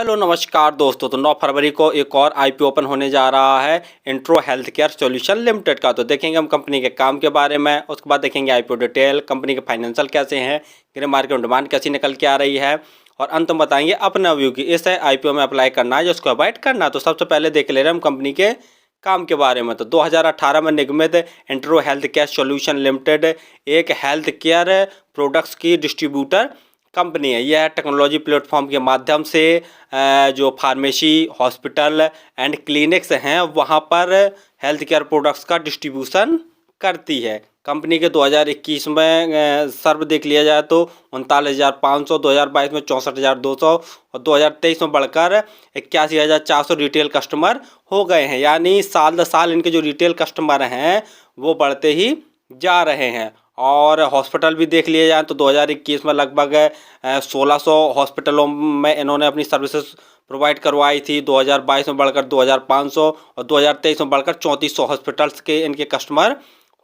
Hello नमस्कार दोस्तों। तो 9 फरवरी को एक और आईपीओ ओपन होने जा रहा है intro health care solution limited का। तो देखेंगे हम कंपनी के काम के बारे में, उसके बाद देखेंगे आईपीओ डिटेल, कंपनी के फाइनेंशियल कैसे हैं, ग्रे मार्केट में डिमांड कैसी निकल के आ रही है, और अंत में बताएंगे अपना व्यू की इस आईपीओ में अप्लाई करना है या उसको अवॉइड करना है। तो सबसे पहले देख ले रहे हैं हम कंपनी के काम के बारे में। तो 2018 में निर्मित intro health care solution limited एक हेल्थ केयर प्रोडक्ट्स की डिस्ट्रीब्यूटर कंपनी है। यह टेक्नोलॉजी प्लेटफॉर्म के माध्यम से जो फार्मेसी, हॉस्पिटल एंड क्लिनिक्स हैं वहाँ पर हेल्थ केयर प्रोडक्ट्स का डिस्ट्रीब्यूशन करती है। कंपनी के 2021 में सर्व देख लिया जाए तो 39,500, 2022 में 64,200 और 2023 में बढ़कर 81,400 रिटेल कस्टमर हो गए हैं। यानी साल दर साल इनके जो रिटेल कस्टमर हैं वो बढ़ते ही जा रहे हैं। और हॉस्पिटल भी देख लिए जाए तो 2021 में लगभग 1600 हॉस्पिटलों में इन्होंने अपनी सर्विसेज प्रोवाइड करवाई थी। 2022 में बढ़कर 2,500 और 2023 में बढ़कर 3400 हॉस्पिटल्स के इनके कस्टमर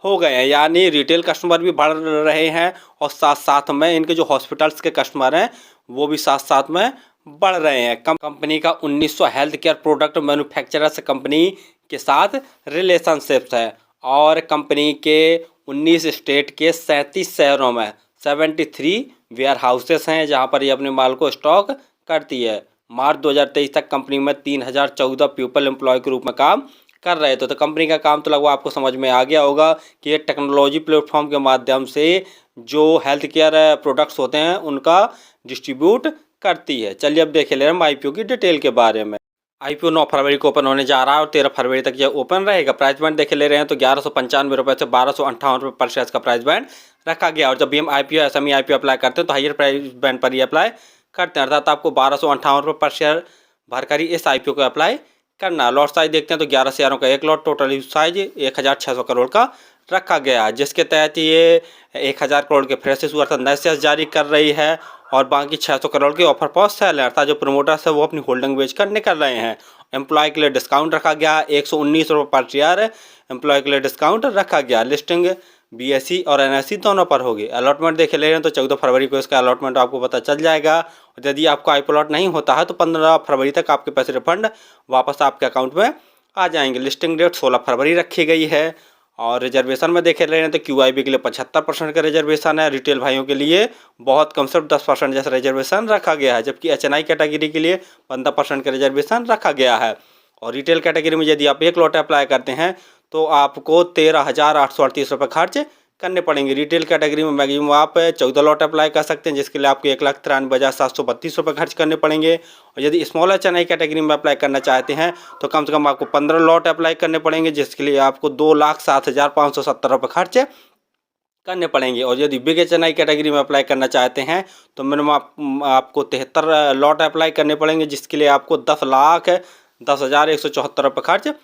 हो गए हैं। यानी रिटेल कस्टमर भी बढ़ रहे हैं और साथ साथ में इनके जो हॉस्पिटल्स के कस्टमर हैं वो भी साथ साथ में बढ़ रहे हैं। कंपनी का 1900 health care product manufacturers company के साथ रिलेशनशिप्स है और कंपनी के 19 स्टेट के 37 शहरों में 73 वेयर हाउसेस हैं जहां पर ये अपने माल को स्टॉक करती है। मार्च 2023 तक कंपनी में 3014 पीपल एम्प्लॉय के रूप में काम कर रहे थे। तो कंपनी का काम तो लगभग आपको समझ में आ गया होगा कि ये टेक्नोलॉजी प्लेटफॉर्म के माध्यम से जो हेल्थ केयर प्रोडक्ट्स होते हैं उनका डिस्ट्रीब्यूट करती है। चलिए अब देख ले रहे हैं आईपीओ की डिटेल के बारे में। आईपीओ 9 फरवरी को ओपन होने जा रहा है और 13 फरवरी तक यह ओपन रहेगा। प्राइस बैंड देख ले रहे हैं तो 1195 रुपये से 1258 रुपये पर शेयर का प्राइस बैंड रखा गया। और जब भी हम आईपीओ एसएमई आईपीओ अप्लाई करते हैं तो हायर प्राइस बैंड पर ही अप्लाई करते हैं, अर्थात आपको 1258 रुपये पर शेयर भरकर ही इस आईपीओ को अप्लाई करना। लॉट साइज देखते हैं तो 11 शेयरों का एक लॉट, टोटल साइज 1600 करोड़ का रखा गया, जिसके तहत ये 1000 करोड़ के फ्रेश इशू अर्थात नए शेयर जारी कर रही है और बाकी 600 करोड़ के ऑफर पॉज सेल है, अर्थात जो प्रोमोटर्स है वो अपनी होल्डिंग बेचकर निकल रहे हैं। एम्प्लॉय के लिए डिस्काउंट रखा गया 119 रुपये पर शेयर एम्प्लॉय के लिए डिस्काउंट रखा गया। लिस्टिंग बीएसई और एनएसई दोनों पर होगी। अलॉटमेंट देख ले रहे हैं तो 14 फरवरी को इसका अलॉटमेंट आपको पता चल जाएगा। और यदि आपको आईपीओ अलॉट नहीं होता है तो 15 फरवरी तक आपके पैसे रिफंड वापस आपके अकाउंट में आ जाएंगे। लिस्टिंग डेट 16 फरवरी रखी गई है। और रिजर्वेशन में देख रहे हैं तो क्यूआईबी के लिए 75% का रिजर्वेशन है। रिटेल भाइयों के लिए बहुत कम सिर्फ 10% जैसा रिजर्वेशन रखा गया है, जबकि एचएनआई कैटेगरी के लिए 15% का रिजर्वेशन रखा गया है। और रिटेल कैटेगरी में यदि आप एक लॉट अप्लाई करते हैं तो आपको 13,838 रुपये खर्च करने पड़ेंगे। रिटेल कैटेगरी में मैक्सिमम आप 14 लॉट अप्लाई कर सकते हैं, जिसके लिए आपको 1,93,732 रुपये खर्च करने पड़ेंगे। और यदि स्मॉल एचएनआई कैटेगरी में अप्लाई करना चाहते हैं तो कम से कम आपको 15 लॉट अप्लाई करने पड़ेंगे, जिसके लिए आपको 2,07,570 रुपये खर्च करने पड़ेंगे। और यदि बिग एचएनआई कैटेगरी में अप्लाई करना चाहते हैं तो मिनिमम आपको 73 लॉट अप्लाई करने पड़ेंगे, जिसके लिए आपको 10,10,174 रुपये खर्च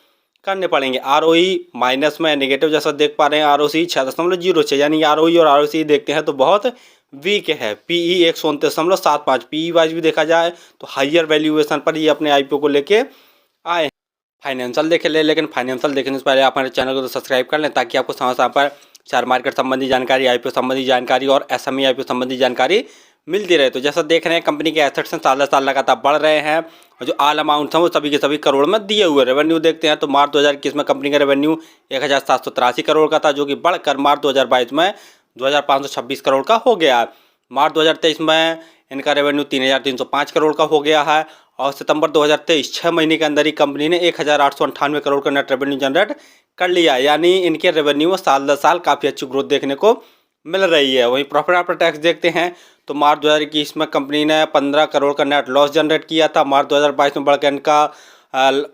करने पड़ेंगे। आरओई माइनस में नेगेटिव जैसा देख पा रहे हैं, आरओसी 6.06, यानी आरओई और आरओसी देखते हैं तो बहुत वीक है। पीई 129.75, पीई वाइज भी देखा जाए तो हाइयर वैल्यूएशन पर ये अपने आईपीओ को लेके आए। फाइनेंशियल देख ले, लेकिन फाइनेंशियल देखने से पहले आप हमारे चैनल को तो सब्सक्राइब कर लें ताकि आपको समय समय पर शेयर मार्केट संबंधी जानकारी, आईपीओ संबंधी जानकारी और एसएमई आईपीओ संबंधी जानकारी मिलती रहे। तो जैसा देख रहे हैं कंपनी के एसेट्स साल दर साल लगातार बढ़ रहे हैं और जो ऑल अमाउंट हैं वो सभी के सभी करोड़ में दिए हुए। रेवेन्यू देखते हैं तो मार्च 2021 में कंपनी का रेवेन्यू 1,783 करोड़ का था, जो कि बढ़कर मार्च 2022 में 2,526 करोड़ का हो गया। मार्च 2023 में इनका रेवेन्यू 3,305 करोड़ का हो गया है। और सितंबर 2023 6 महीने के अंदर ही कंपनी ने 1,898 करोड़ का नेट रेवेन्यू जनरेट कर लिया। यानी इनके रेवेन्यू में साल दर साल काफ़ी अच्छी ग्रोथ देखने को मिल रही है। वहीं प्रॉफिट आफ्टर टैक्स देखते हैं तो मार्च 2021 में कंपनी ने 15 करोड़ का नेट लॉस जनरेट किया था। मार्च 2022 में बढ़कर इनका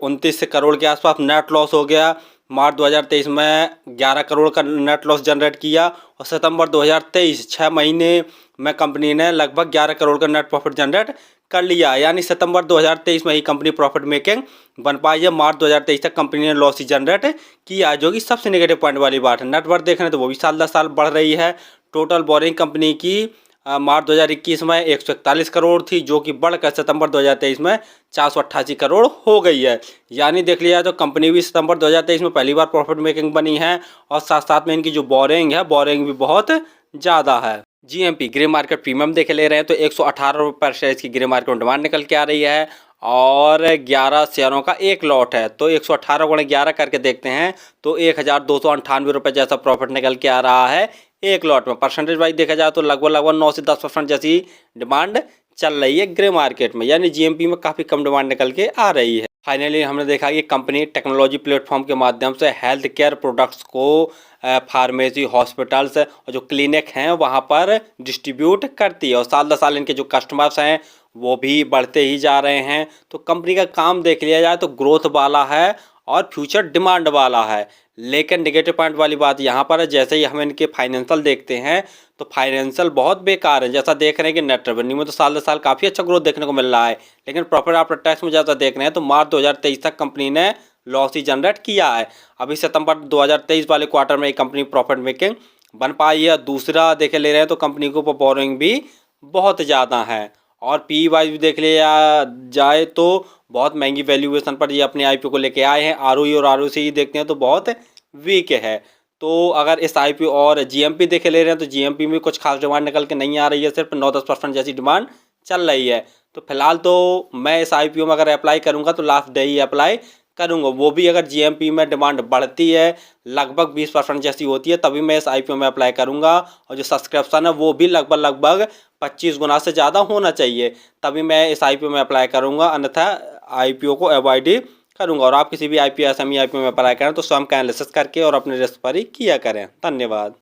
29 करोड़ के आसपास नेट लॉस हो गया। मार्च 2023 में 11 करोड़ का नेट लॉस जनरेट किया और सितंबर 2023 6 महीने में कंपनी ने लगभग 11 करोड़ का नेट प्रॉफिट जनरेट कर लिया। यानी सितंबर 2023 में ही कंपनी प्रॉफिट मेकिंग बन पाई है। मार्च 2023 तक कंपनी ने लॉस ही जनरेट किया, जो कि सबसे नेगेटिव पॉइंट वाली बात है। नेटवर्थ देखें तो वो भी साल दर साल बढ़ रही है। टोटल बोरिंग कंपनी की मार्च 2021 में 141 करोड़ थी, जो कि बढ़कर सितंबर 2023 में 488 करोड़ हो गई है। यानी देख लिया तो कंपनी भी सितंबर 2023 में पहली बार प्रॉफिट मेकिंग बनी है और साथ साथ में इनकी जो बोरिंग है, बोरिंग भी बहुत ज़्यादा है। जीएमपी ग्रे मार्केट प्रीमियम देख ले रहे हैं तो 118 रुपये पर शेयर की ग्रे मार्केट में डिमांड निकल के आ रही है और 11 शेयरों का एक लॉट है, तो 118 गुणे 11 करके देखते हैं तो 1298 रुपये जैसा प्रॉफिट निकल के आ रहा है एक लॉट में। परसेंटेज वाइज देखा जाए तो लगभग 9 से 10% जैसी डिमांड चल रही है ग्रे मार्केट में, यानी जीएमपी में काफ़ी कम डिमांड निकल के आ रही है। फाइनली हमने देखा कि कंपनी टेक्नोलॉजी प्लेटफॉर्म के माध्यम से हेल्थ केयर प्रोडक्ट्स को फार्मेसी, हॉस्पिटल्स और जो क्लिनिक हैं वहाँ पर डिस्ट्रीब्यूट करती है, और साल दर साल इनके जो कस्टमर्स हैं वो भी बढ़ते ही जा रहे हैं। तो कंपनी का काम देख लिया जाए तो ग्रोथ वाला है और फ्यूचर डिमांड वाला है। लेकिन नेगेटिव पॉइंट वाली बात यहाँ पर है, जैसे ही हम इनके फाइनेंशियल देखते हैं तो फाइनेंशियल बहुत बेकार है। जैसा देख रहे हैं कि नेट रेवेन्यू में तो साल दर साल काफ़ी अच्छा ग्रोथ देखने को मिल रहा है, लेकिन प्रॉफिट आफ्टर टैक्स में जैसा देख रहे हैं तो मार्च 2023 तक कंपनी ने लॉस ही जनरेट किया है। अभी सितंबर 2023 वाले क्वार्टर में कंपनी प्रॉफिट मेकिंग बन पाई है। दूसरा देखे ले रहे हैं तो कंपनी के ऊपर बोरोइंग भी बहुत ज़्यादा है, और पी वाइज भी देख लिया जाए तो बहुत महंगी वैल्यूएशन पर ये अपने आईपीओ को लेके आए हैं। आरओई और आरओसी देखते हैं तो बहुत वीक है। तो अगर इस आईपीओ और जीएमपी देखे ले रहे हैं तो जीएमपी में कुछ खास डिमांड निकल के नहीं आ रही है, सिर्फ 9-10% जैसी डिमांड चल रही है। तो फिलहाल तो मैं इस आईपीओ में अगर अप्लाई करूंगा तो लास्ट डे ही अप्लाई करूंगा, वो भी अगर जीएमपी में डिमांड बढ़ती है लगभग 20% जैसी होती है तभी मैं इस आईपीओ में अप्लाई करूंगा। और जो सब्सक्रिप्शन है वो भी लगभग 25 गुना से ज़्यादा होना चाहिए, तभी मैं इस आईपीओ में अप्लाई करूंगा, अन्यथा आईपीओ को अवॉइड ही करूंगा। और आप किसी भी आईपीओ एसएमई आईपीओ में अप्लाई करें तो स्वयं का एनालिसिस करके और अपने रिस्क पर ही किया करें। धन्यवाद।